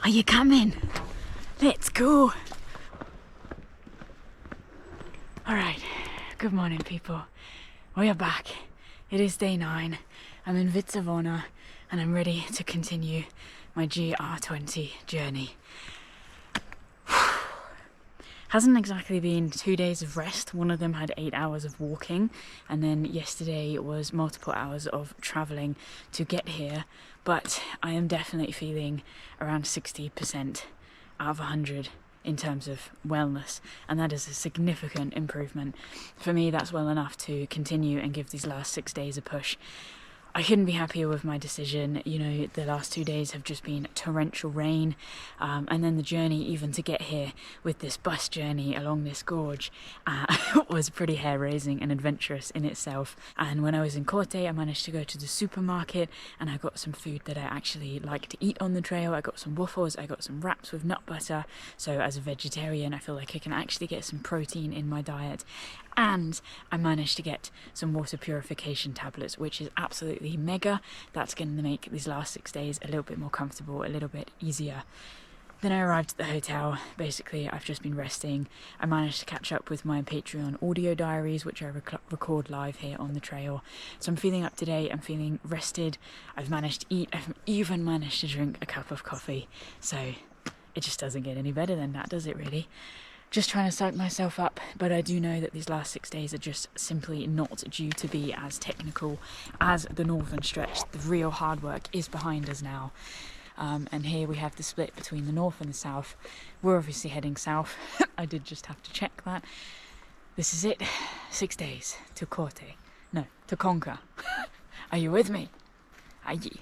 Are you coming? Let's go. All right, good morning people. We are back. It is day 9. I'm in Vitsavona and I'm ready to continue my GR20 journey. Hasn't exactly been 2 days of rest. One of them had 8 hours of walking, and then yesterday was multiple hours of traveling to get here. But I am definitely feeling around 60% out of 100 in terms of wellness, and that is a significant improvement. For me, that's well enough to continue and give these last 6 days a push. I couldn't be happier with my decision. You know, the last 2 days have just been torrential rain, and then the journey even to get here with this bus journey along this gorge was pretty hair-raising and adventurous in itself. And when I was in Corte, I managed to go to the supermarket and I got some food that I actually like to eat on the trail. I got some waffles, I got some wraps with nut butter, so as a vegetarian I feel like I can actually get some protein in my diet. And I managed to get some water purification tablets, which is absolutely mega. That's going to make these last 6 days a little bit more comfortable, a little bit easier. Then I arrived at the hotel. Basically, I've just been resting. I managed to catch up with my Patreon audio diaries, which I record live here on the trail. So I'm feeling up to date, I'm feeling rested. I've managed to eat, I've even managed to drink a cup of coffee. So it just doesn't get any better than that, does it really? Just trying to psych myself up, but I do know that these last 6 days are just simply not due to be as technical as the northern stretch. The real hard work is behind us now. And here we have the split between the north and the south. We're obviously heading south. I did just have to check that. This is it. 6 days to Corte. No, to conquer. Are you with me? Are ye?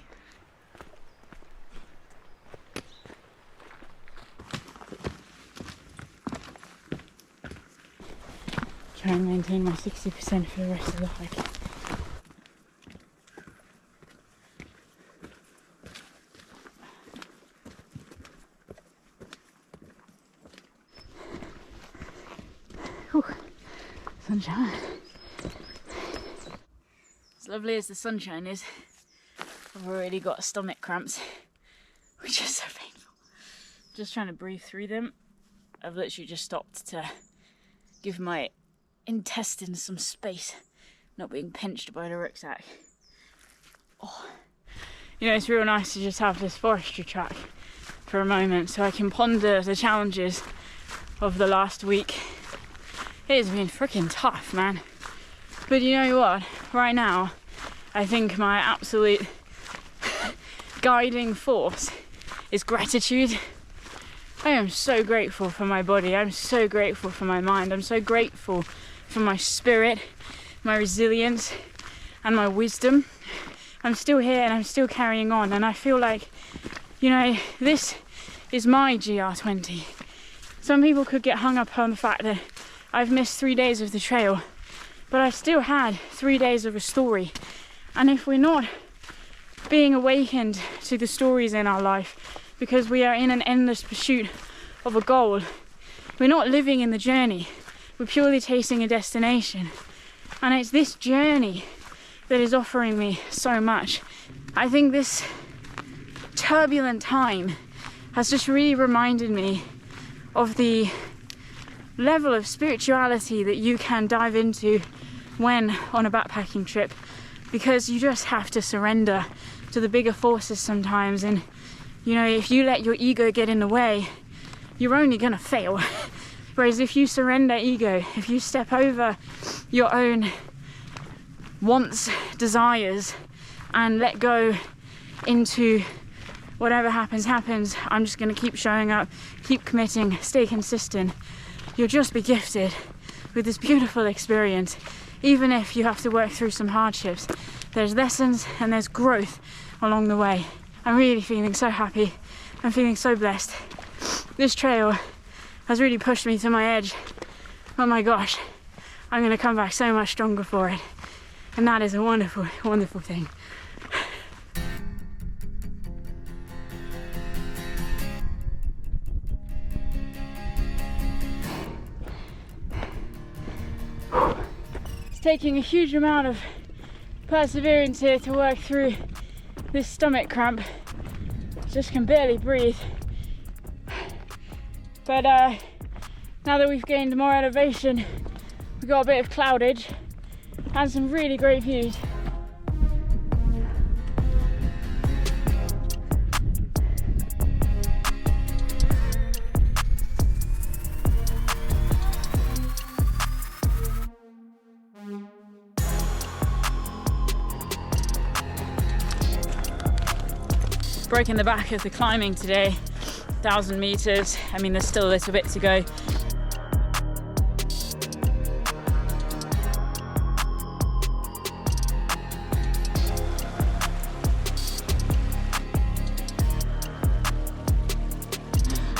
Try and maintain my 60% for the rest of the hike. Whew. Sunshine. As lovely as the sunshine is, I've already got stomach cramps, which is so painful. Just trying to breathe through them. I've literally just stopped to give my intestines some space, not being pinched by the rucksack. Oh. You know, it's real nice to just have this forestry track for a moment so I can ponder the challenges of the last week. It has been freaking tough, man. But you know what? Right now, I think my absolute guiding force is gratitude. I am so grateful for my body. I'm so grateful for my mind. I'm so grateful for my spirit, my resilience, and my wisdom. I'm still here and I'm still carrying on, and I feel like, you know, this is my GR20. Some people could get hung up on the fact that I've missed 3 days of the trail, but I still had 3 days of a story. And if we're not being awakened to the stories in our life because we are in an endless pursuit of a goal, we're not living in the journey. We're purely chasing a destination. And it's this journey that is offering me so much. I think this turbulent time has just really reminded me of the level of spirituality that you can dive into when on a backpacking trip, because you just have to surrender to the bigger forces sometimes. And you know, if you let your ego get in the way, you're only gonna fail. Whereas if you surrender ego, if you step over your own wants, desires, and let go into whatever happens, I'm just going to keep showing up, keep committing, stay consistent, you'll just be gifted with this beautiful experience. Even if you have to work through some hardships, there's lessons and there's growth along the way. I'm really feeling so happy. I'm feeling so blessed. This trail has really pushed me to my edge. Oh my gosh, I'm going to come back so much stronger for it. And that is a wonderful, wonderful thing. It's taking a huge amount of perseverance here to work through this stomach cramp. Just can barely breathe. But now that we've gained more elevation, we've got a bit of cloudage and some really great views. Breaking the back of the climbing today, 1,000 meters. I mean, there's still a little bit to go.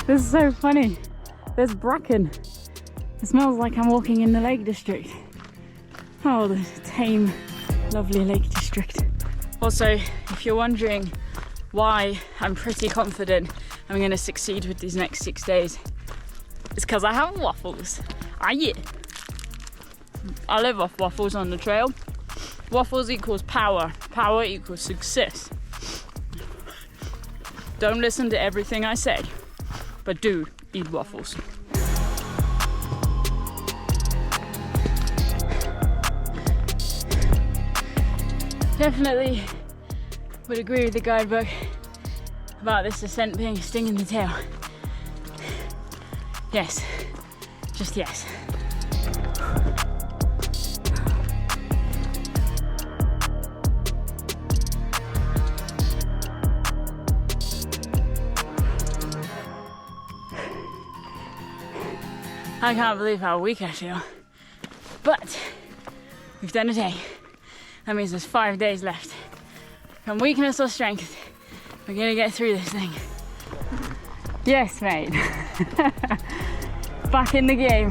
This is so funny. There's bracken. It smells like I'm walking in the Lake District. Oh, the tame, lovely Lake District. Also, if you're wondering why I'm pretty confident I'm going to succeed with these next 6 days, it's because I have waffles. Ah yeah. I live off waffles on the trail. Waffles equals power. Power equals success. Don't listen to everything I say, but do eat waffles. Definitely would agree with the guidebook about this descent being a sting in the tail. Yes, just yes. I can't believe how weak I feel, but we've done a day. That means there's 5 days left. From weakness or strength, we're gonna get through this thing. Yes, mate. Back in the game.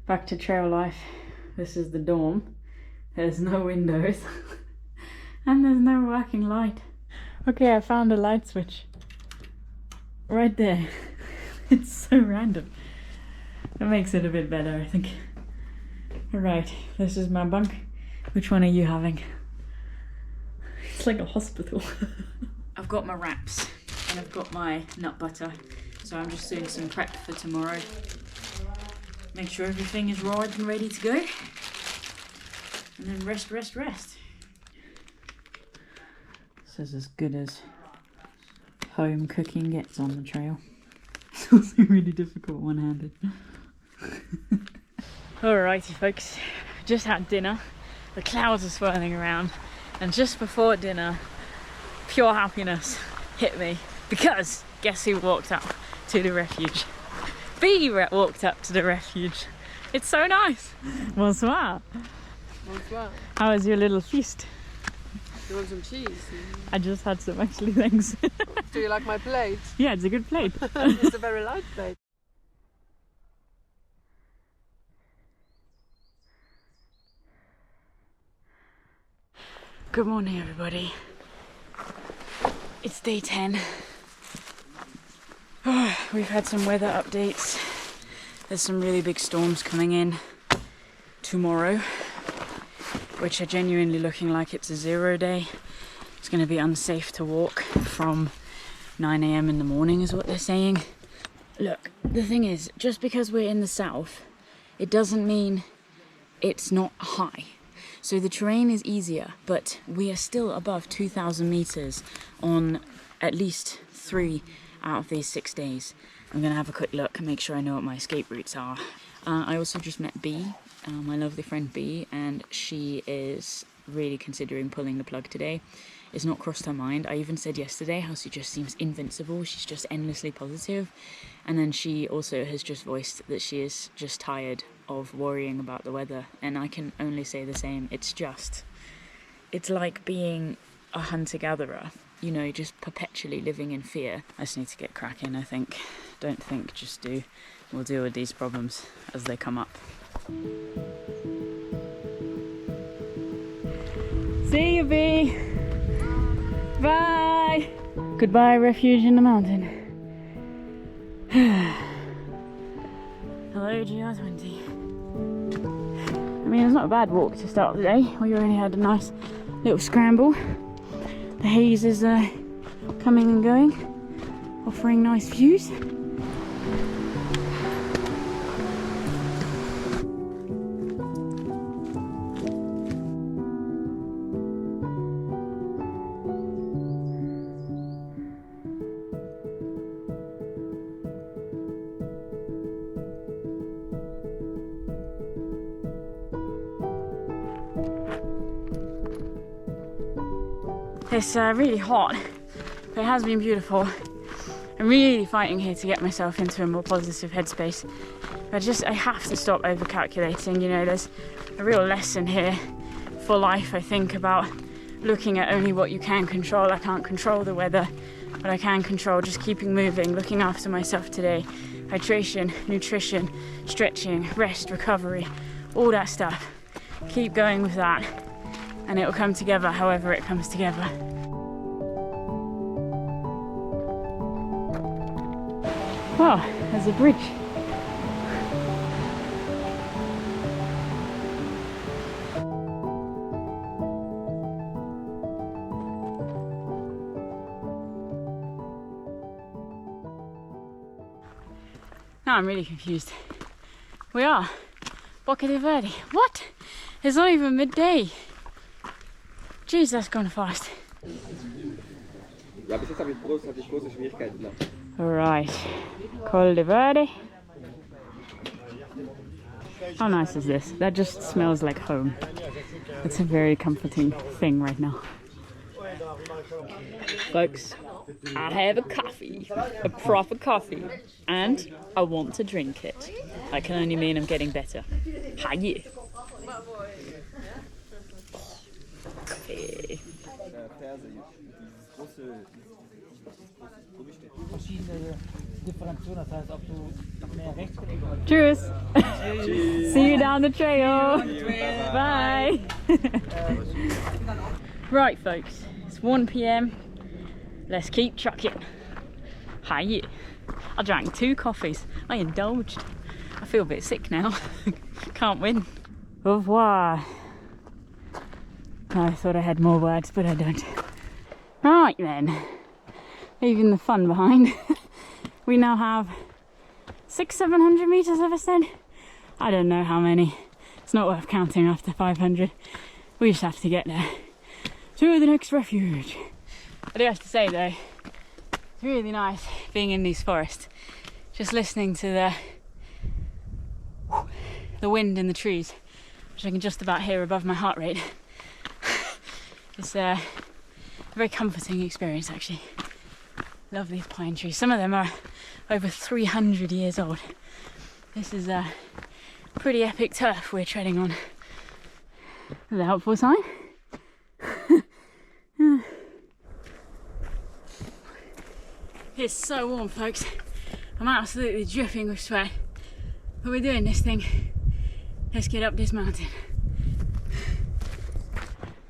Back to trail life. This is the dorm. There's no windows and there's no working light. Okay, I found a light switch right there. It's so random. That makes it a bit better, I think. Alright, this is my bunk. Which one are you having? It's like a hospital. I've got my wraps and I've got my nut butter, so I'm just doing some prep for tomorrow. Make sure everything is ripe and ready to go. And then rest, rest, rest. This is as good as home cooking gets on the trail. It's also really difficult one-handed. Alrighty folks, just had dinner. The clouds are swirling around. And just before dinner, pure happiness hit me. Because guess who walked up to the refuge? Bee walked up to the refuge. It's so nice. Bonsoir. Bonsoir. How was your little feast? You want some cheese? I just had some actually, thanks. Do you like my plate? Yeah, it's a good plate. It's a very light plate. Good morning everybody. It's day 10. We've had some weather updates. There's some really big storms coming in tomorrow, which are genuinely looking like it's a 0 day. It's going to be unsafe to walk from 9 AM in the morning is what they're saying. Look, the thing is, just because we're in the south, it doesn't mean it's not high. So the terrain is easier, but we are still above 2,000 meters on at least 3 out of these 6 days. I'm gonna have a quick look and make sure I know what my escape routes are. I also just met Bee, my lovely friend Bee, and she is really considering pulling the plug today. It's not crossed her mind. I even said yesterday how she just seems invincible. She's just endlessly positive. And then she also has just voiced that she is just tired of worrying about the weather. And I can only say the same. It's like being a hunter-gatherer, you know, just perpetually living in fear. I just need to get cracking, I think. Don't think, just do. We'll deal with these problems as they come up. See you, Bee. Bye. Goodbye, refuge in the mountain. Hello, GR20. I mean, it's not a bad walk to start the day. We already had a nice little scramble. The haze is coming and going, offering nice views. It's really hot, but it has been beautiful. I'm really fighting here to get myself into a more positive headspace. I have to stop over-calculating. You know, there's a real lesson here for life, I think, about looking at only what you can control. I can't control the weather, but I can control just keeping moving, looking after myself today. Hydration, nutrition, stretching, rest, recovery, all that stuff. Keep going with that, and it will come together however it comes together. Oh, there's a bridge. Now I'm really confused. We are Boya Verde. What? It's not even midday. Jeez, that's gone fast. Ja, bis jetzt hatte ich große Schwierigkeiten. Right, Col de Verde. How nice is this? That just smells like home. It's a very comforting thing right now. Folks, I have a coffee, a proper coffee, and I want to drink it. I can only mean I'm getting better. Hi. Coffee. Cheers. See you down the trail. Bye. Right, folks, it's 1 p.m. Let's keep trucking. Hi. I drank 2 coffees. I indulged. I feel a bit sick now. Can't win. Au revoir. I thought I had more words, but I don't. Right then, leaving the fun behind. We now have 600-700 meters of ascent. I don't know how many. It's not worth counting after 500. We just have to get there to the next refuge. I do have to say though, it's really nice being in these forests, just listening to the wind in the trees, which I can just about hear above my heart rate. It's a very comforting experience, actually. Lovely pine trees. Some of them are over 300 years old. This is a pretty epic turf we're treading on. Is a helpful sign? It's so warm, folks. I'm absolutely dripping with sweat. But we're doing this thing. Let's get up this mountain.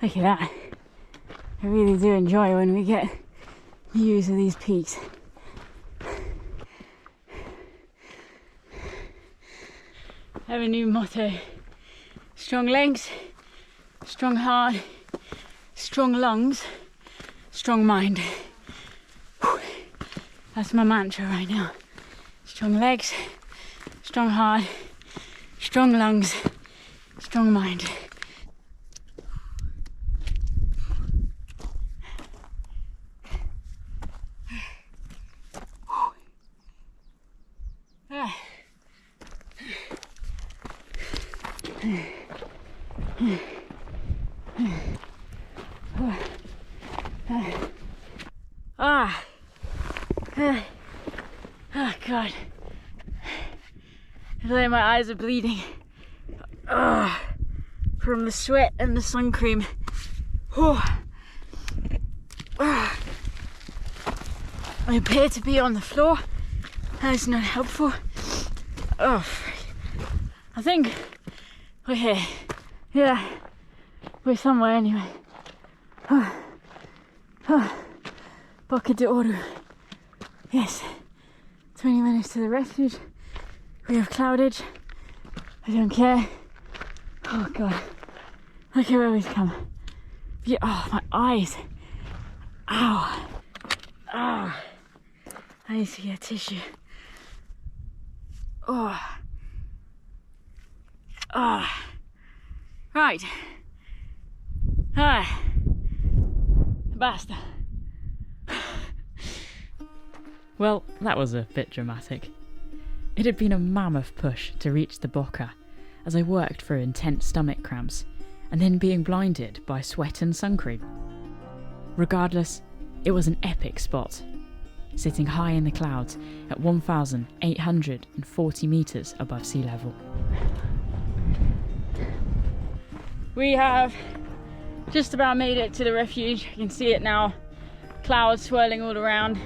Look at that. I really do enjoy when we get views of these peaks. I have a new motto: strong legs, strong heart, strong lungs, strong mind. That's my mantra right now. Strong legs, strong heart, strong lungs, strong mind. Oh God, I feel like my eyes are bleeding from the sweat and the sun cream. I appear to be on the floor. That is not helpful. I think we're here. Yeah, we're somewhere anyway. Boca de Oro. Yes. 20 minutes to the refuge. We have cloudage. I don't care. Oh god. Look at where we've come. Oh, my eyes. Ow. Ah. I need to get tissue. Oh. Ah. Right. Ah. Basta. Well, that was a bit dramatic. It had been a mammoth push to reach the Boca as I worked through intense stomach cramps and then being blinded by sweat and sun cream. Regardless, it was an epic spot, sitting high in the clouds at 1,840 metres above sea level. We have just about made it to the refuge. You can see it now. Clouds swirling all around.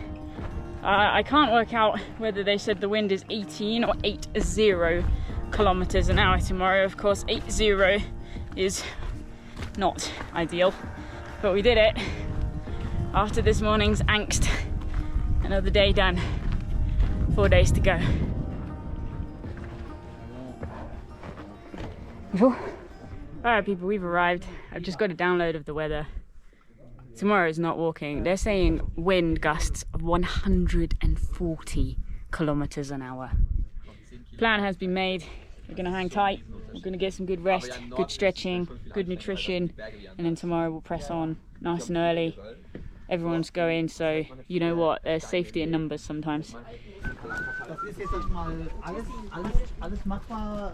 I can't work out whether they said the wind is 18 or 80 kilometers an hour tomorrow. Of course, 80 is not ideal, but we did it after this morning's angst. Another day done. 4 days to go. Alright people, we've arrived. I've just got a download of the weather. Tomorrow is not walking. They're saying wind gusts of 140 kilometers an hour. Plan has been made. We're gonna hang tight. We're gonna get some good rest, good stretching, good nutrition, and then tomorrow we'll press on nice and early. Everyone's going, so you know what? There's safety in numbers sometimes. Das ist jetzt mal alles machbar.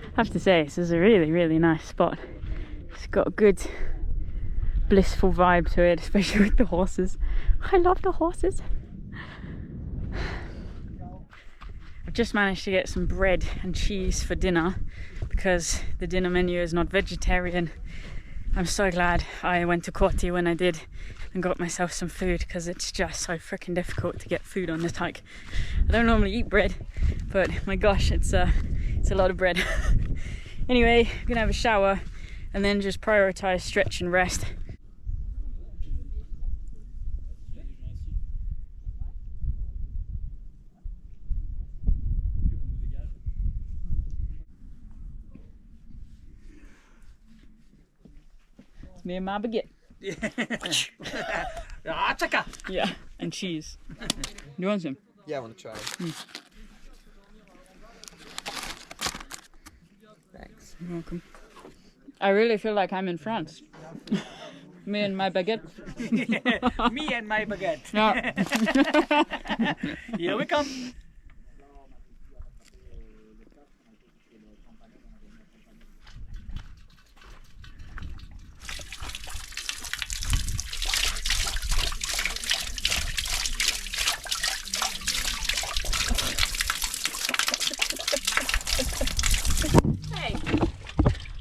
I have to say, this is a really, really nice spot. It's got a good, blissful vibe to it, especially with the horses. I love the horses. I've just managed to get some bread and cheese for dinner because the dinner menu is not vegetarian. I'm so glad I went to Corti when I did and got myself some food because it's just so freaking difficult to get food on this hike. I don't normally eat bread, but my gosh, it's a lot of bread. Anyway, I'm gonna have a shower and then just prioritize stretch and rest. Me and my baguette. Yeah, and cheese. You want some? Yeah, I want to try. Thanks. You're welcome. I really feel like I'm in France. Me and my baguette. Me and my baguette. Yeah. Here we come.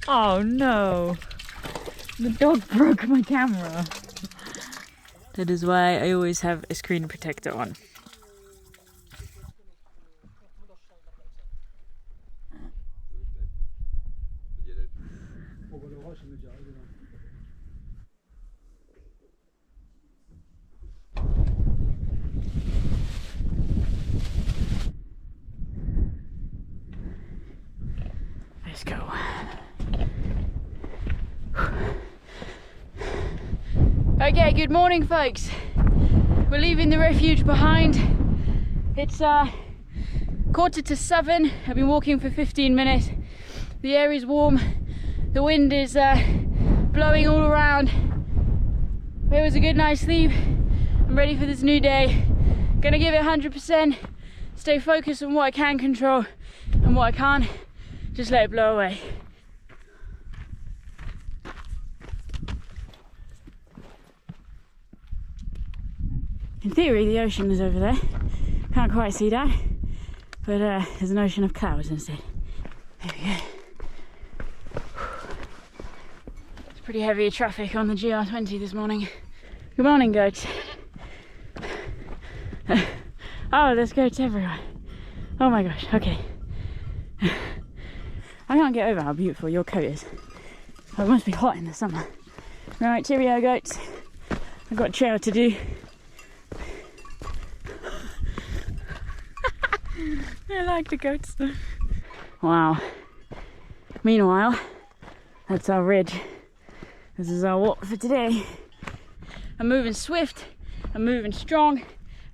Oh no! The dog broke my camera. That is why I always have a screen protector on. Let's go. Okay, good morning folks. We're leaving the refuge behind. It's 6:45. I've been walking for 15 minutes. The air is warm. The wind is blowing all around. It was a good night's sleep. I'm ready for this new day. Gonna give it 100%. Stay focused on what I can control and what I can't. Just let it blow away. In theory, the ocean is over there. Can't quite see that, but there's an ocean of clouds instead. There we go. It's pretty heavy traffic on the GR20 this morning. Good morning, goats. Oh, there's goats everywhere. Oh my gosh, okay. I can't get over how beautiful your coat is. Oh, it must be hot in the summer. Right, cheerio goats. I've got a trail to do. I like the goats. Wow. Meanwhile, that's our ridge. This is our walk for today. I'm moving swift, I'm moving strong,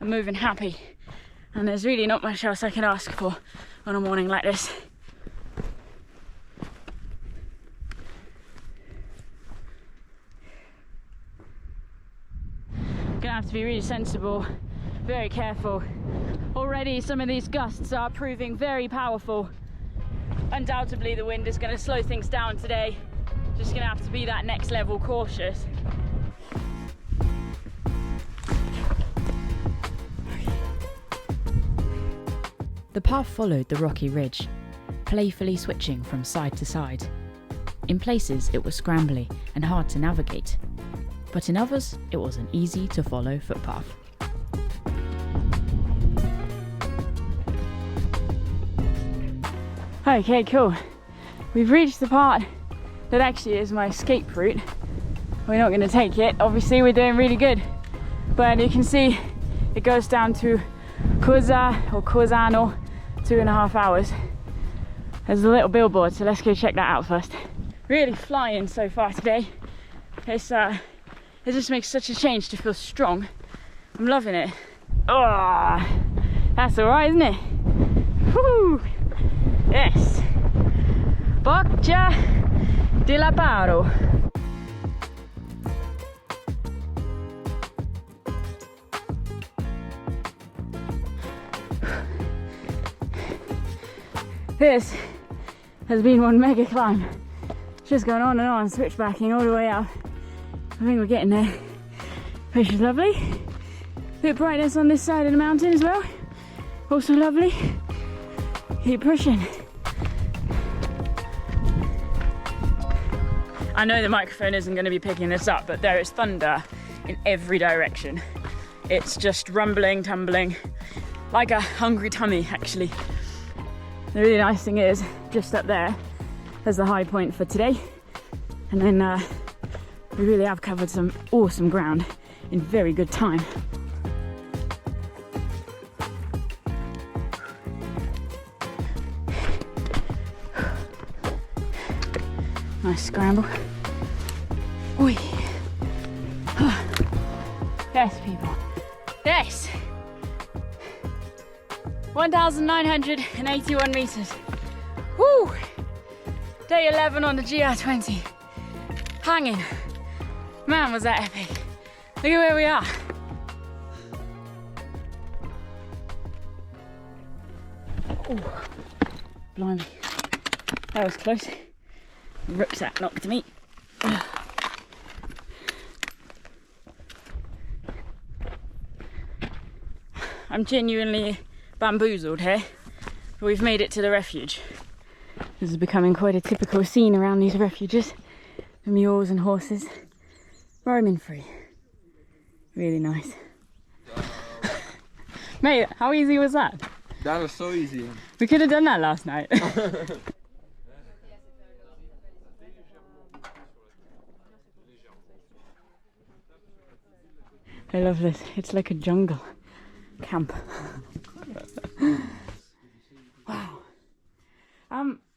I'm moving happy. And there's really not much else I can ask for on a morning like this. Gonna have to be really sensible, very careful. Already some of these gusts are proving very powerful. Undoubtedly the wind is going to slow things down today. Just gonna have to be that next level cautious. The path followed the rocky ridge, playfully switching from side to side. In places it was scrambly and hard to navigate, but in others it was an easy to follow footpath. Okay, cool. We've reached the part that actually is my escape route. We're not going to take it. Obviously we're doing really good, but you can see it goes down to Cosa or Cosano, 2.5 hours. There's a little billboard, so let's go check that out first. Really flying so far today. It just makes such a change to feel strong. I'm loving it. Oh, that's alright, isn't it? Woo! Yes. Boccia di la Paro. This has been one mega climb. Just going on and on, switchbacking all the way up. I think we're getting there, which is lovely. Bit of brightness on this side of the mountain as well. Also lovely. Keep pushing. I know the microphone isn't going to be picking this up, but there is thunder in every direction. It's just rumbling, tumbling, like a hungry tummy actually. The really nice thing is, just up there, there's the high point for today. And then we really have covered some awesome ground in very good time. Nice scramble. Oi. Yes, people. Yes. 1,981 meters. Woo! Day 11 on the GR20. Hanging. Man, was that epic. Look at where we are. Oh, blimey. That was close. Rucksack knocked me. I'm genuinely bamboozled here. We've made it to the refuge. This is becoming quite a typical scene around these refuges. The mules and horses roaming free. Really nice. Mate, how easy was that? That was so easy. We could have done that last night. I love this. It's like a jungle camp. Wow.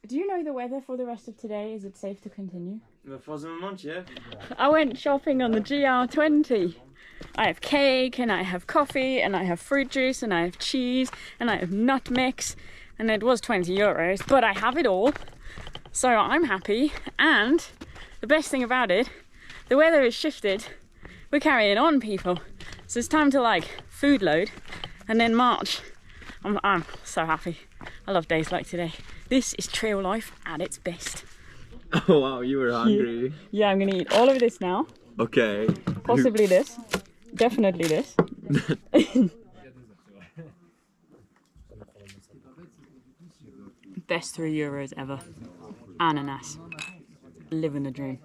Do you know the weather for the rest of today? Is it safe to continue? For the moment, yeah. I went shopping on the GR20. I have cake and I have coffee and I have fruit juice and I have cheese and I have nut mix, and it was 20 euros, but I have it all. So I'm happy, and the best thing about it, the weather has shifted. We're carrying on, people. So it's time to like food load and then march. I'm so happy. I love days like today. This is trail life at its best. Oh wow, you were hungry. Yeah, I'm gonna eat all of this now. Okay. Possibly this. Definitely this. Best 3 euros ever. Ananas. Living the dream.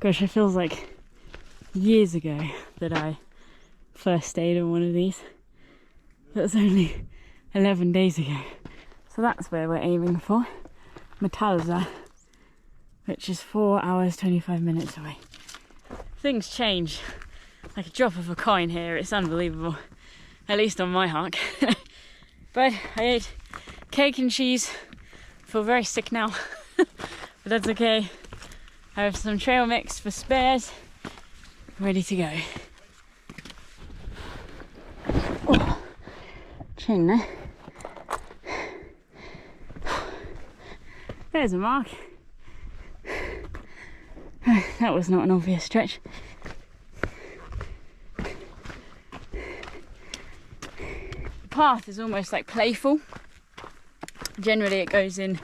Gosh, it feels like years ago that I first stayed on one of these. It was only 11 days ago. So that's where we're aiming for. Metalza, which is 4 hours 25 minutes away. Things change like a drop of a coin here. It's unbelievable, at least on my heart. But I ate cake and cheese. Feel very sick now, but that's okay. I have some trail mix for spares, ready to go. Oh, chin there. There's a mark. That was not an obvious stretch. The path is almost like playful. Generally it goes in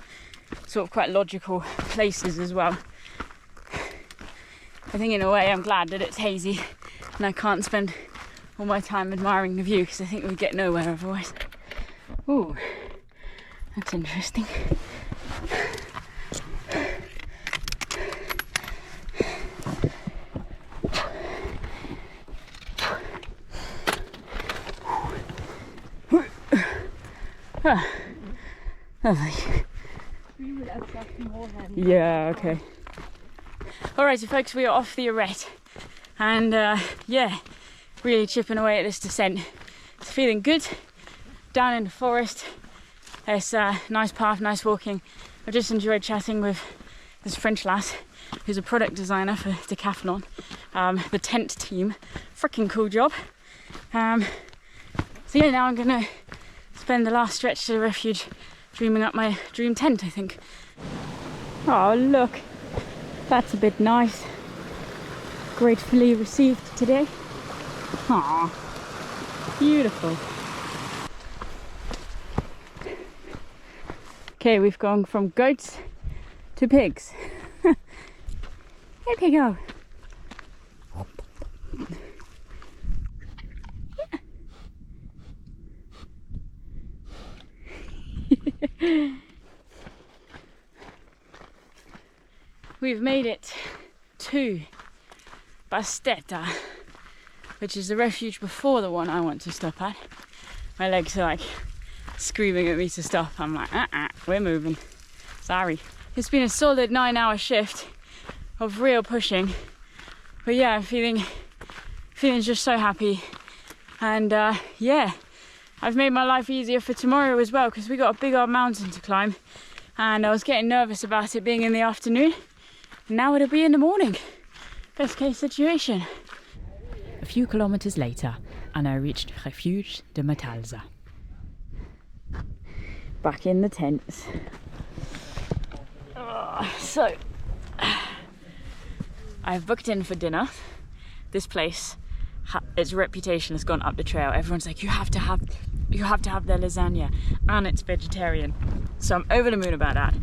sort of quite logical places as well. I think in a way I'm glad that it's hazy and I can't spend all my time admiring the view, because I think we'd get nowhere otherwise. Ooh, that's interesting. Ah, lovely. Yeah, okay. Alright, so folks, we are off the arete, and yeah, really chipping away at this descent. It's feeling good. Down in the forest, it's a nice path, nice walking. I just enjoyed chatting with this French lass who's a product designer for Decathlon, the tent team. Freaking cool job. So yeah, now I'm gonna spend the last stretch to the refuge dreaming up my dream tent, I think. Oh look, that's a bit nice. Gratefully received today. Aw, beautiful. Okay, we've gone from goats to pigs. Hey piggo. We've made it to Bastetta, which is the refuge before the one I want to stop at. My legs are like screaming at me to stop. I'm like, we're moving. Sorry. It's been a solid 9-hour shift of real pushing. But yeah, I'm feeling just so happy. And yeah, I've made my life easier for tomorrow as well, because we got a big old mountain to climb. And I was getting nervous about it being in the afternoon. Now it'll be in the morning. Best case situation. A few kilometres later, and I reached Refuge de Metalza. Back in the tents. So, I've booked in for dinner. This place, its reputation has gone up the trail. Everyone's like, you have to have their lasagna, and it's vegetarian. So I'm over the moon about that.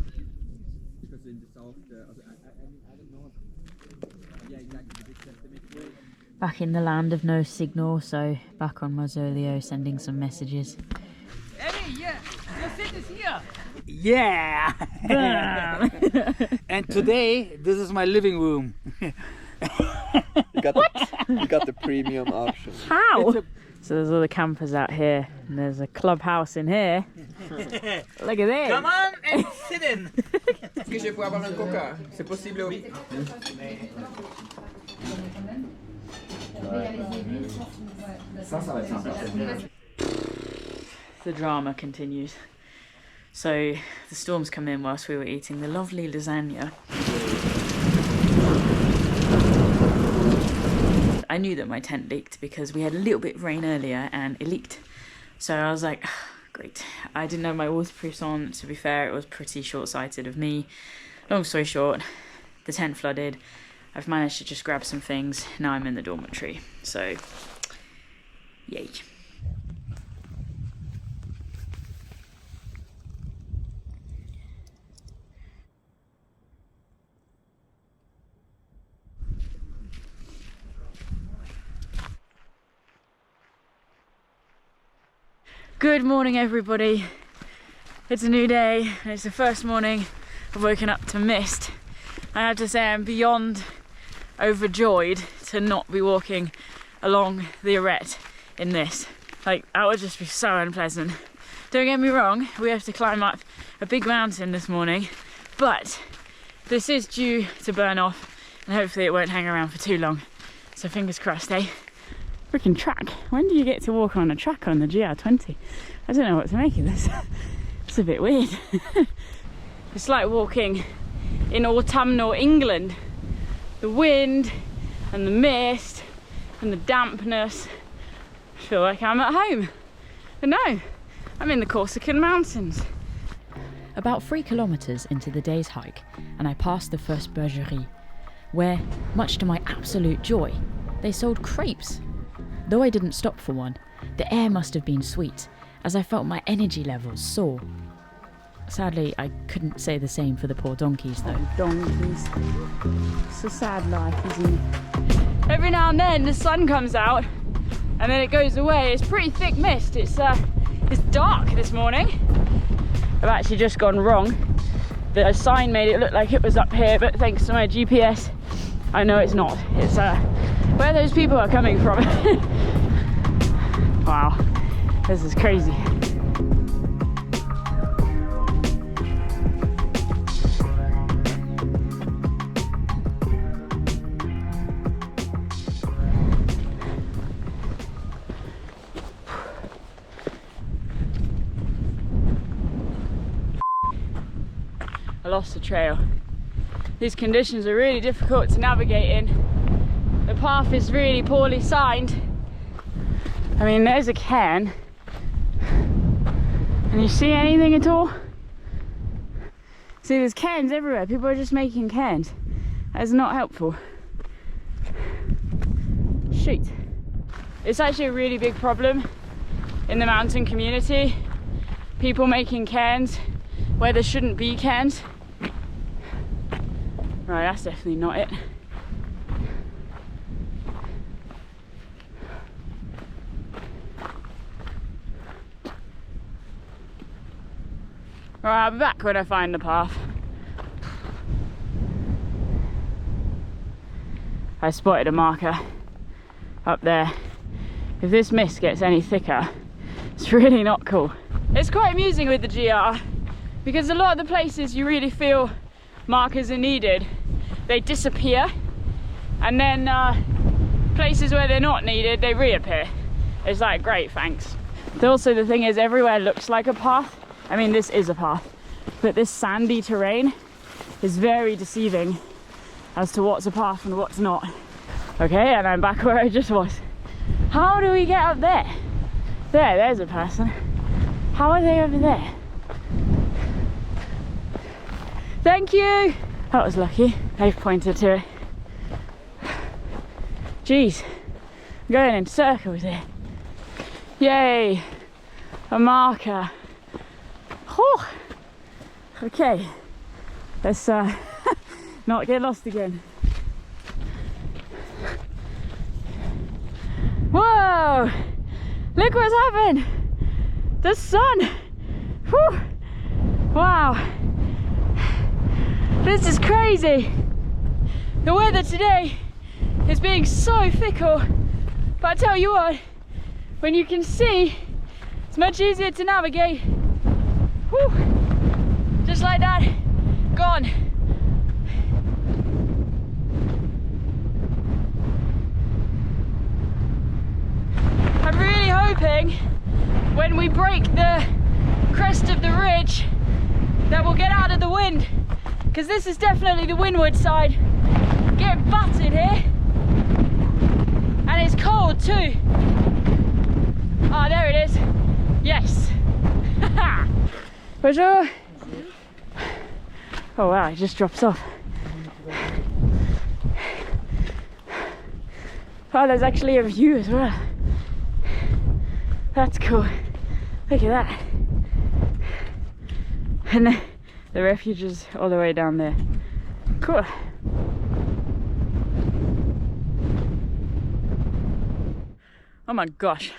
Back in the land of no signal, so back on Mausoleo sending some messages. Abbie, yeah, your seat is here. Yeah. And today, this is my living room. You got the premium option. How? So there's all the campers out here, and there's a clubhouse in here. Look at this. Come on and sit in. Est-ce que je peux avoir un coca? C'est possible, oui. Ça va être sympa. The drama continues. So the storms come in whilst we were eating the lovely lasagna. I knew that my tent leaked because we had a little bit of rain earlier and it leaked. So I was like, great. I didn't have my waterproofs on. To be fair, it was pretty short-sighted of me. Long story short, the tent flooded. I've managed to just grab some things. Now I'm in the dormitory. So, yay. Good morning, everybody. It's a new day and it's the first morning I've woken up to mist. I have to say I'm beyond overjoyed to not be walking along the arete in this. Like, that would just be so unpleasant. Don't get me wrong, we have to climb up a big mountain this morning, but this is due to burn off and hopefully it won't hang around for too long. So fingers crossed, eh? Freaking track. When do you get to walk on a track on the GR20? I don't know what to make of this. It's a bit weird. It's like walking in autumnal England. The wind and the mist and the dampness. I feel like I'm at home. But no, I'm in the Corsican mountains. About 3 kilometres into the day's hike, and I passed the first bergerie, where, much to my absolute joy, they sold crepes. Though I didn't stop for one, the air must have been sweet, as I felt my energy levels soar. Sadly, I couldn't say the same for the poor donkeys though. Donkeys. It's a sad life, isn't it? Every now and then the sun comes out and then it goes away. It's pretty thick mist. It's dark this morning. I've actually just gone wrong. The sign made it look like it was up here, but thanks to my GPS, I know it's not. It's where those people are coming from. Wow, this is crazy. I lost the trail. These conditions are really difficult to navigate in. The path is really poorly signed. I mean, there's a cairn. Can you see anything at all? See, there's cairns everywhere. People are just making cairns. That is not helpful. Shoot. It's actually a really big problem in the mountain community. People making cairns where there shouldn't be cairns. Right, that's definitely not it. Right, I'll be back when I find the path. I spotted a marker up there. If this mist gets any thicker, it's really not cool. It's quite amusing with the GR because a lot of the places you really feel markers are needed, they disappear, and then places where they're not needed, they reappear. It's like, great, thanks. Also, the thing is, everywhere looks like a path. I mean, this is a path, but this sandy terrain is very deceiving as to what's a path and what's not. Okay, and I'm back where I just was. How do we get up there? There's a person. How are they over there? Thank you! That was lucky. They've pointed to it. Jeez, I'm going in circles here. Yay! A marker. Oh. Okay, let's not get lost again. Whoa! Look what's happened! The sun! Whew. Wow! This is crazy! The weather today is being so fickle, but I tell you what, when you can see, it's much easier to navigate. Whew. Just like that, gone. I'm really hoping when we break the crest of the ridge that we'll get out of the wind, because this is definitely the windward side. Getting battered here, and it's cold too. Ah, there it is. Yes. Bonjour. Oh wow, it just drops off. Oh, there's actually a view as well. That's cool. Look at that. And the refuge is all the way down there. Cool. Oh my gosh.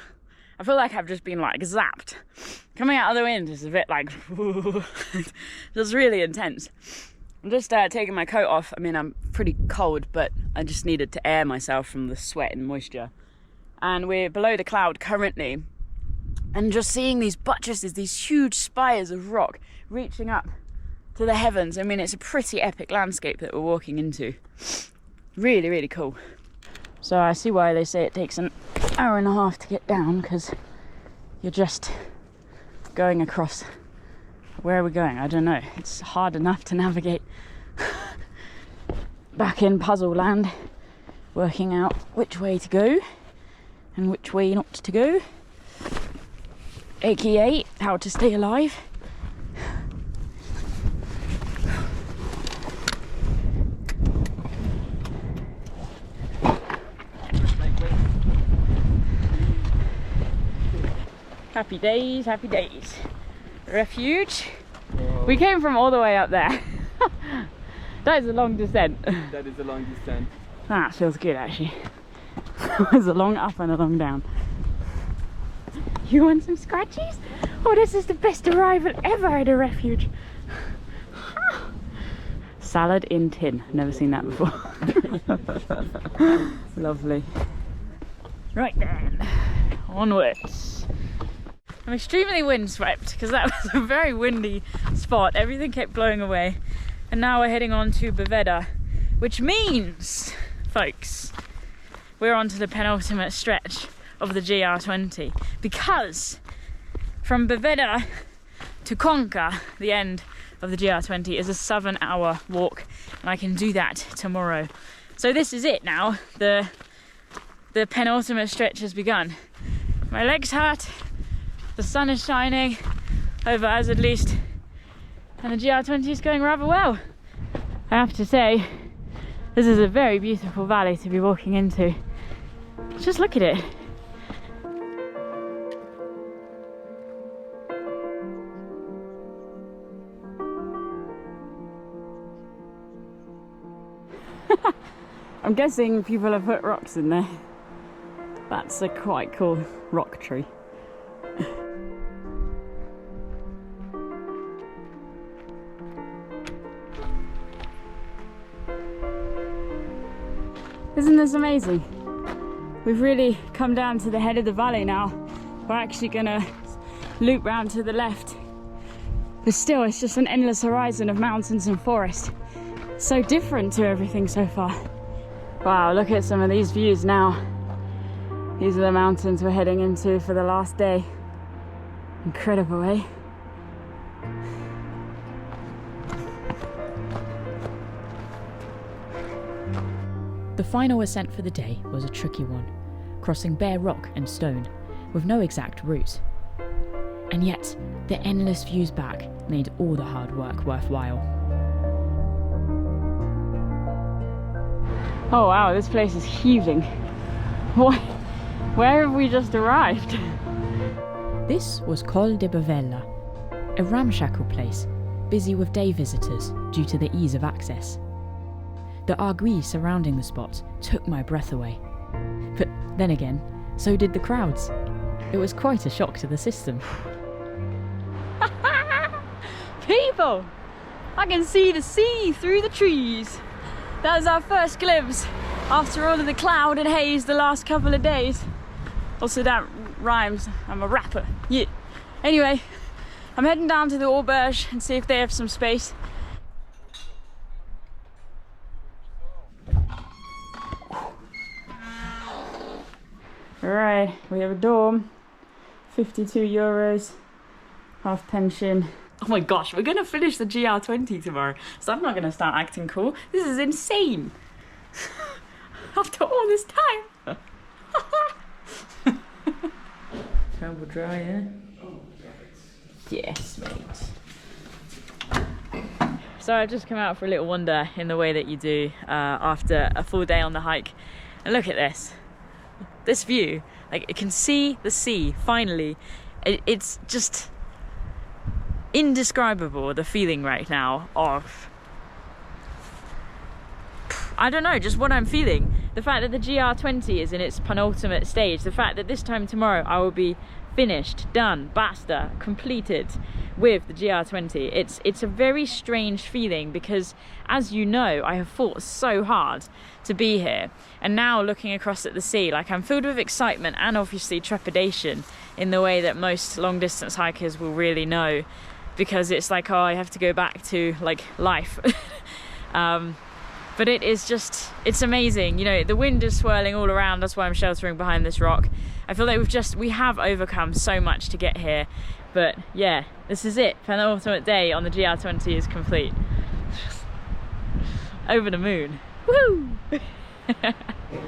I feel like I've just been like zapped. Coming out of the wind is a bit like, just really intense. I'm just taking my coat off. I mean, I'm pretty cold, but I just needed to air myself from the sweat and moisture. And we're below the cloud currently, and just seeing these buttresses, these huge spires of rock reaching up to the heavens. I mean, it's a pretty epic landscape that we're walking into. Really, really cool. So I see why they say it takes an hour and a half to get down, because you're just going across. Where are we going? I don't know. It's hard enough to navigate back in puzzle land, working out which way to go and which way not to go, aka how to stay alive. Happy days, happy days. Refuge. We came from all the way up there. That is a long descent. That is a long descent. That feels good actually. There's a long up and a long down. You want some scratchies? Oh, this is the best arrival ever at a refuge. Salad in tin. Never seen that before. Lovely. Right then, onwards. I'm extremely windswept because that was a very windy spot. Everything kept blowing away. And now we're heading on to Boveda, which means, folks, we're on to the penultimate stretch of the GR20, because from Boveda to Conca, the end of the GR20, is a 7-hour walk, and I can do that tomorrow. So this is it now. The penultimate stretch has begun. My legs hurt. The sun is shining over us at least, and the GR20 is going rather well. I have to say, this is a very beautiful valley to be walking into. Just look at it. I'm guessing people have put rocks in there. That's a quite cool rock tree. Isn't this amazing? We've really come down to the head of the valley now. We're actually gonna loop round to the left. But still, it's just an endless horizon of mountains and forest. So different to everything so far. Wow, look at some of these views now. These are the mountains we're heading into for the last day. Incredible, eh? The final ascent for the day was a tricky one, crossing bare rock and stone, with no exact route. And yet, the endless views back made all the hard work worthwhile. Oh wow, this place is heaving. What? Where have we just arrived? This was Col de Bovella, a ramshackle place, busy with day visitors due to the ease of access. The arguis surrounding the spot took my breath away. But then again, so did the crowds. It was quite a shock to the system. People! I can see the sea through the trees. That was our first glimpse after all of the cloud and haze the last couple of days. Also, that rhymes. I'm a rapper. Yeah. Anyway, I'm heading down to the auberge and see if they have some space. Alright, we have a dorm, 52 euros, half pension. Oh my gosh, we're gonna finish the GR20 tomorrow, so I'm not gonna start acting cool. This is insane. After all this time. Tumble dry, yeah? Yes, mate. So I've just come out for a little wander in the way that you do after a full day on the hike. And look at this. This view, like, it can see the sea, finally. It's just indescribable, the feeling right now of, I don't know, just what I'm feeling. The fact that the GR20 is in its penultimate stage, the fact that this time tomorrow I will be finished, done, basta, completed with the GR20. It's a very strange feeling because, as you know, I have fought so hard to be here, and now looking across at the sea, like, I'm filled with excitement and obviously trepidation in the way that most long distance hikers will really know, because it's like, oh, I have to go back to like life. But it is just, it's amazing. You know, the wind is swirling all around, that's why I'm sheltering behind this rock. I feel like we have overcome so much to get here. But yeah, this is it. Penultimate day on the GR20 is complete. Over the moon. Woo!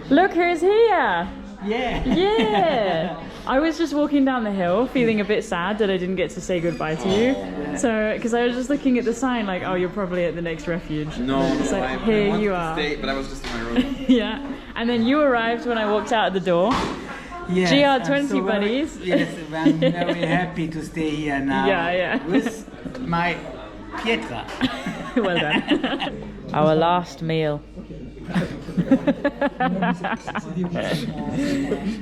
Look who's here! Yeah. Yeah! I was just walking down the hill feeling a bit sad that I didn't get to say goodbye to you. So, because I was just looking at the sign like, oh, you're probably at the next refuge. No, so I here wanted you to are. stay, but I was just in my room. Yeah. And then you arrived when I walked out of the door. Yes, GR20 so buddies. Yes, I'm very happy to stay here now. Yeah. With my Pietra. Well done. Our last meal.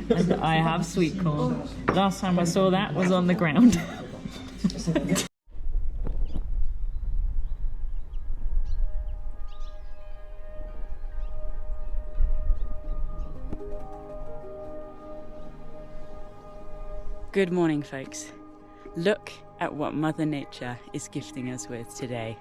And I have sweet corn. Last time I saw that was on the ground. Good morning, folks. Look at what Mother Nature is gifting us with today.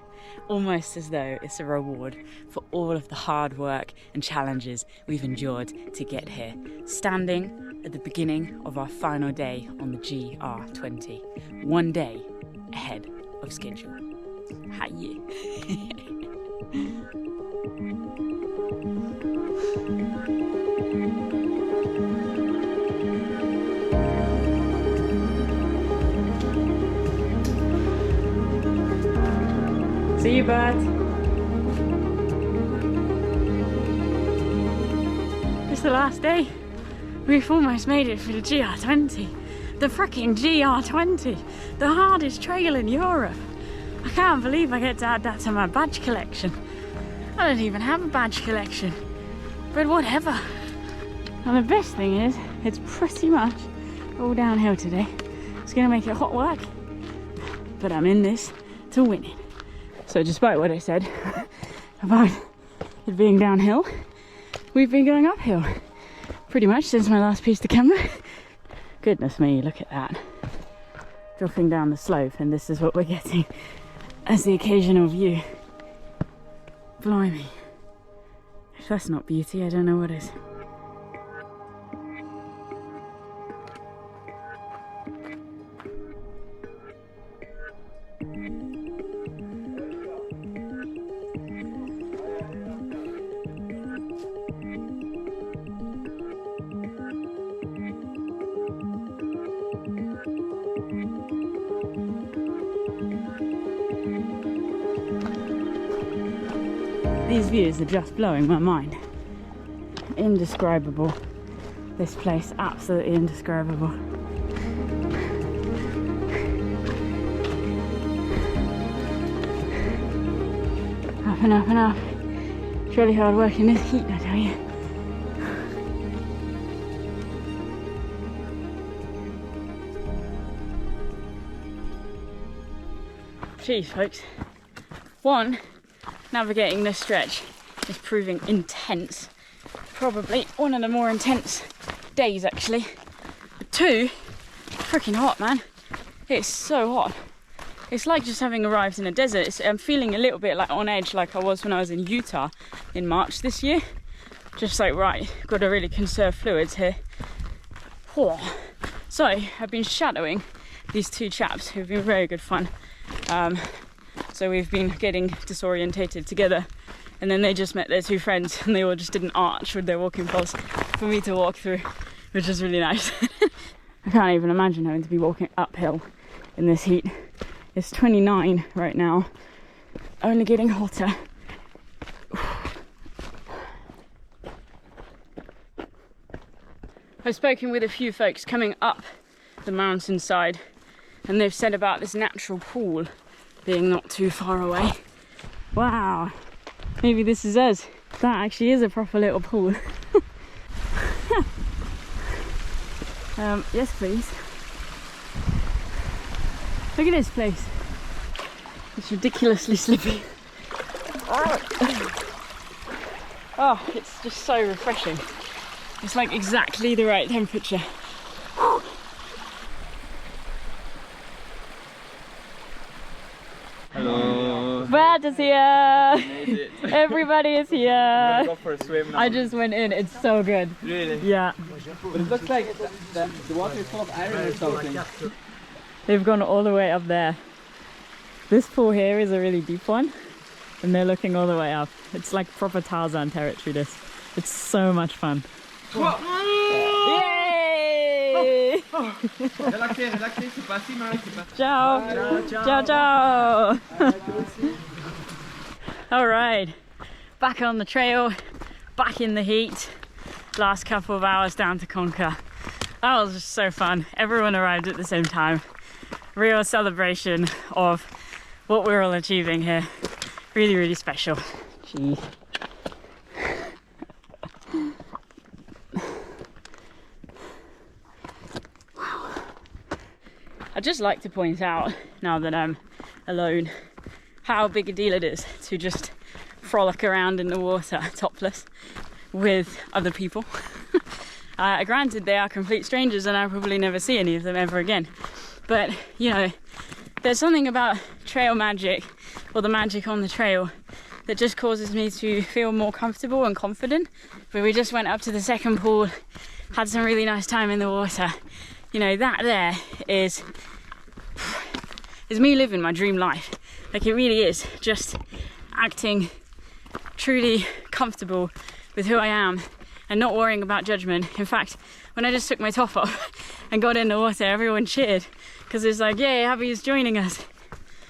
Almost as though it's a reward for all of the hard work and challenges we've endured to get here. Standing at the beginning of our final day on the GR20. 1 day ahead of schedule. Hi. See you, bud. It's the last day. We've almost made it for the GR20. The freaking GR20. The hardest trail in Europe. I can't believe I get to add that to my badge collection. I don't even have a badge collection. But whatever. And the best thing is, it's pretty much all downhill today. It's going to make it hot work. But I'm in this to win it. So despite what I said about it being downhill, we've been going uphill pretty much since my last piece to camera. Goodness me, look at that. Dropping down the slope, and this is what we're getting as the occasional view. Blimey. If that's not beauty, I don't know what is. These views are just blowing my mind. Indescribable. This place, absolutely indescribable. Up and up and up. It's really hard work in this heat, I tell you. Geez, folks. Navigating this stretch is proving intense. Probably one of the more intense days, actually. But 2, freaking hot, man. It's so hot. It's like just having arrived in a desert. I'm feeling a little bit like on edge, like I was when I was in Utah in March this year. Just like, right, got to really conserve fluids here. So I've been shadowing these 2 chaps who've been very good fun. So we've been getting disorientated together, and then they just met their 2 friends, and they all just did an arch with their walking poles for me to walk through, which is really nice. I can't even imagine having to be walking uphill in this heat. It's 29 right now, only getting hotter. I've spoken with a few folks coming up the mountainside, and they've said about this natural pool being not too far away. Wow, maybe this is us. That actually is a proper little pool. Yes, please. Look at this place. It's ridiculously slippy. Oh, it's just so refreshing. It's like exactly the right temperature. Hello. Brad is here. Made it. Everybody is We're here. gonna go for a swim now. I just went in. It's so good. Really? Yeah. But it looks like the water is full of iron or something. They've gone all the way up there. This pool here is a really deep one, and they're looking all the way up. It's like proper Tarzan territory, this. It's so much fun. Yay! Relaxez, relaxez, c'est pas si mal, c'est pas... Ciao! Ciao, ciao! All right, back on the trail, back in the heat. Last couple of hours down to conquer. That was just so fun. Everyone arrived at the same time. Real celebration of what we're all achieving here. Really, really special. Jeez. Wow. I'd just like to point out, now that I'm alone, how big a deal it is to just frolic around in the water topless with other people. Granted, they are complete strangers and I'll probably never see any of them ever again. But, you know, there's something about trail magic, or the magic on the trail, that just causes me to feel more comfortable and confident. But we just went up to the second pool, had some really nice time in the water. You know, that there is me living my dream life. Like, it really is just acting truly comfortable with who I am and not worrying about judgment. In fact, when I just took my top off and got in the water, everyone cheered because it's like, yay, Abbie's joining us.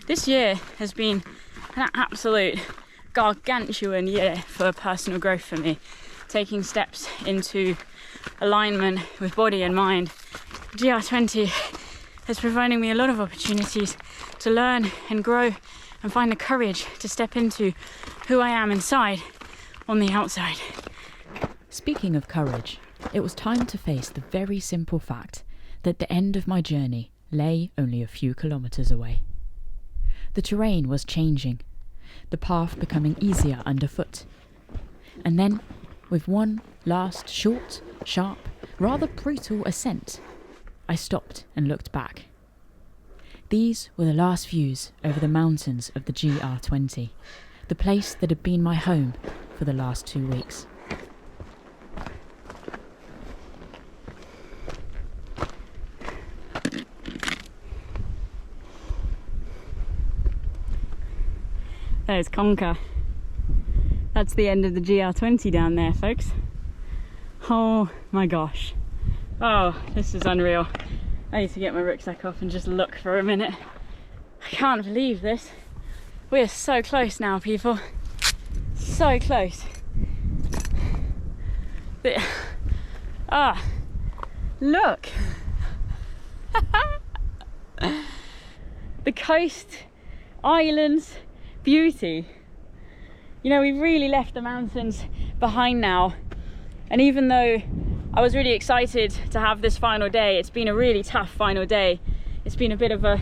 This year has been an absolute gargantuan year for personal growth for me, taking steps into alignment with body and mind. GR20 is providing me a lot of opportunities to learn and grow and find the courage to step into who I am inside on the outside. Speaking of courage, it was time to face the very simple fact that the end of my journey lay only a few kilometres away. The terrain was changing, the path becoming easier underfoot. And then, with one last short, sharp, rather brutal ascent, I stopped and looked back. These were the last views over the mountains of the GR20, the place that had been my home for the last 2 weeks. There's Conquer. That's the end of the GR20 down there, folks. Oh my gosh. Oh, this is unreal. I need to get my rucksack off and just look for a minute. I can't believe this. We're so close now, people. So close. Look. The coast, islands, beauty. You know, we've really left the mountains behind now, and even though I was really excited to have this final day, it's been a really tough final day. It's been a bit of a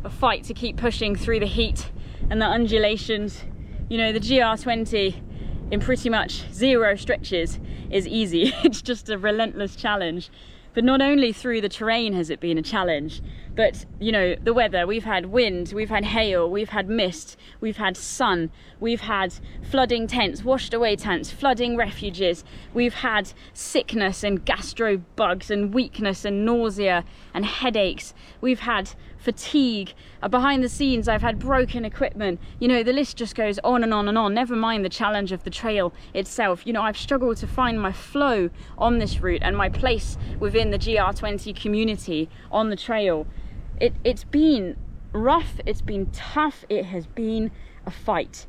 fight to keep pushing through the heat and the undulations. You know, the GR20 in pretty much 0 stretches is easy. It's just a relentless challenge. But not only through the terrain has it been a challenge, but, you know, the weather. We've had wind, we've had hail, we've had mist, we've had sun, we've had flooding tents, washed away tents, flooding refuges, we've had sickness and gastro bugs and weakness and nausea and headaches, we've had fatigue. Behind the scenes, I've had broken equipment. You know, the list just goes on and on and on, never mind the challenge of the trail itself. You know, I've struggled to find my flow on this route and my place within the GR20 community on the trail. It's been rough, it's been tough, it has been a fight.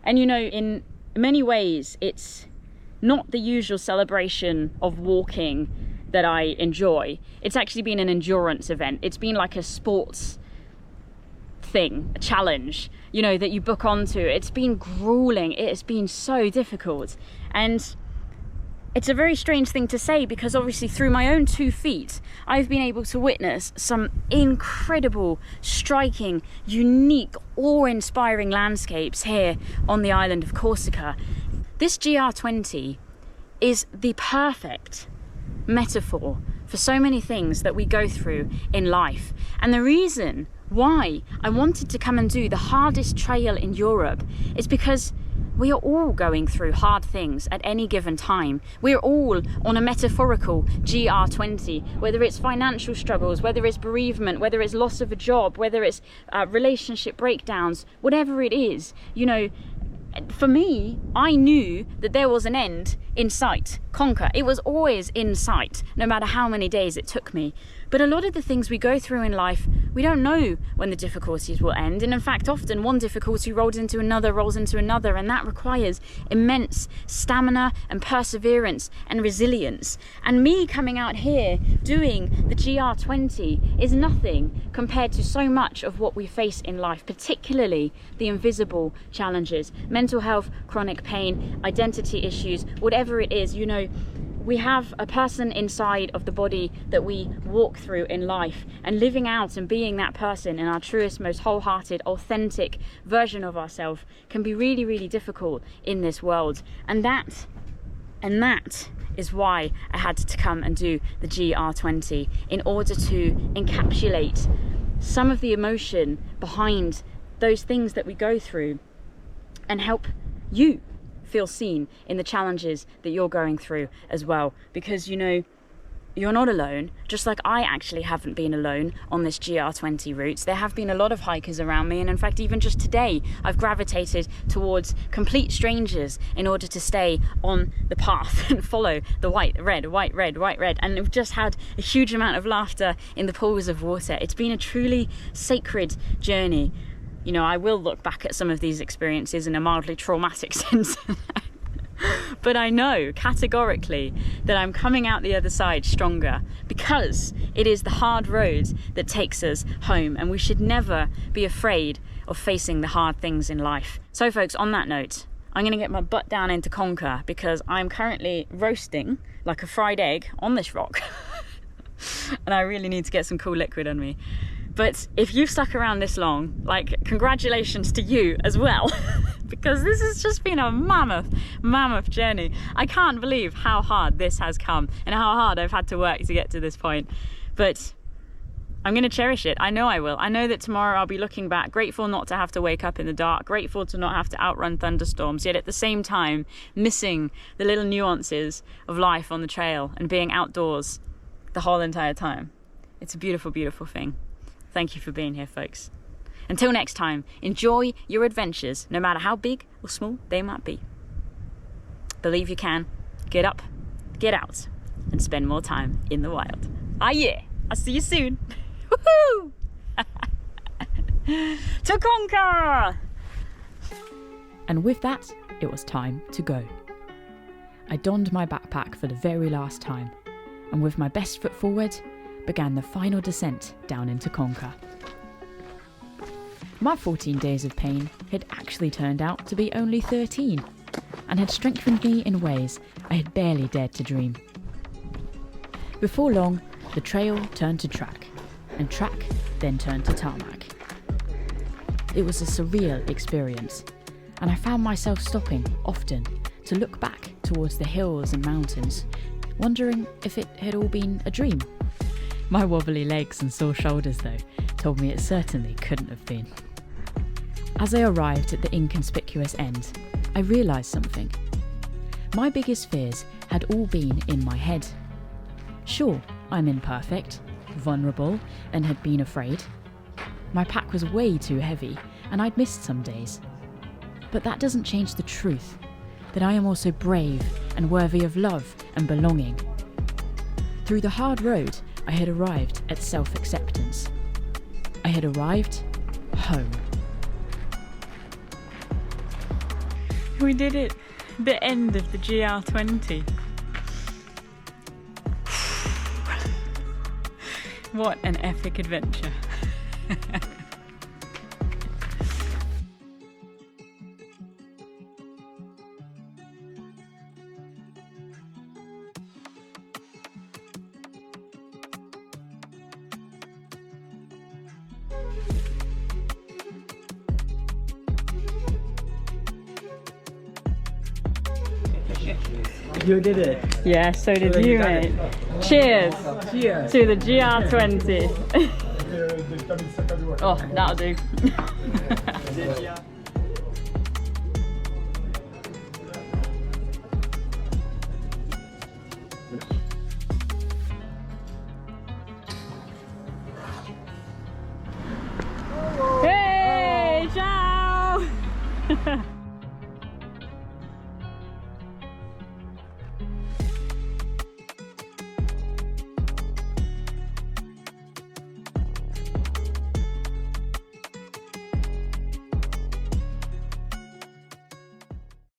And you know, in many ways, it's not the usual celebration of walking that I enjoy. It's actually been an endurance event. It's been like a sports thing, a challenge, you know, that you book onto. It's been grueling, it has been so difficult. And it's a very strange thing to say because obviously through my own 2 feet, I've been able to witness some incredible, striking, unique, awe-inspiring landscapes here on the island of Corsica. This GR20 is the perfect metaphor for so many things that we go through in life. And the reason why I wanted to come and do the hardest trail in Europe is because we are all going through hard things at any given time. We're all on a metaphorical GR20, whether it's financial struggles, whether it's bereavement, whether it's loss of a job, whether it's relationship breakdowns, whatever it is. You know, for me, I knew that there was an end in sight. Conquer. It was always in sight, no matter how many days it took me. But a lot of the things we go through in life, we don't know when the difficulties will end. And in fact, often one difficulty rolls into another, and that requires immense stamina and perseverance and resilience. And me coming out here doing the GR20 is nothing compared to so much of what we face in life, particularly the invisible challenges, mental health, chronic pain, identity issues, whatever it is. You know, we have a person inside of the body that we walk through in life, and living out and being that person in our truest, most wholehearted, authentic version of ourselves can be really, really difficult in this world. And that is why I had to come and do the GR20, in order to encapsulate some of the emotion behind those things that we go through and help you feel seen in the challenges that you're going through as well. Because, you know, you're not alone, just like I actually haven't been alone on this GR20 route. There have been a lot of hikers around me, and in fact even just today I've gravitated towards complete strangers in order to stay on the path and follow the white, red, and we've just had a huge amount of laughter in the pools of water. It's been a truly sacred journey. You know, I will look back at some of these experiences in a mildly traumatic sense. But I know categorically that I'm coming out the other side stronger, because it is the hard road that takes us home, and we should never be afraid of facing the hard things in life. So folks, on that note, I'm going to get my butt down into Conquer, because I'm currently roasting like a fried egg on this rock. And I really need to get some cool liquid on me. But if you've stuck around this long, like, congratulations to you as well. Because this has just been a mammoth journey. I can't believe how hard this has come and how hard I've had to work to get to this point. But I'm going to cherish it. I know I will. I know that tomorrow I'll be looking back, grateful not to have to wake up in the dark, grateful to not have to outrun thunderstorms, yet at the same time missing the little nuances of life on the trail and being outdoors the whole entire time. It's a beautiful, beautiful thing. Thank you for being here, folks. Until next time, enjoy your adventures, no matter how big or small they might be. Believe you can. Get up, get out, and spend more time in the wild. Ah yeah, I'll see you soon. Woohoo! To conquer! And with that, it was time to go. I donned my backpack for the very last time, and with my best foot forward, began the final descent down into Conquer. My 14 days of pain had actually turned out to be only 13, and had strengthened me in ways I had barely dared to dream. Before long, the trail turned to track, and track then turned to tarmac. It was a surreal experience, and I found myself stopping often to look back towards the hills and mountains, wondering if it had all been a dream. My wobbly legs and sore shoulders, though, told me it certainly couldn't have been. As I arrived at the inconspicuous end, I realised something. My biggest fears had all been in my head. Sure, I'm imperfect, vulnerable, and had been afraid. My pack was way too heavy, and I'd missed some days. But that doesn't change the truth, that I am also brave and worthy of love and belonging. Through the hard road, I had arrived at self-acceptance. I had arrived home. We did it. The end of the GR20. What an epic adventure. You did it. Yeah, so did then you, you done mate. Cheers Cheers. to the GR20. Oh, that'll do.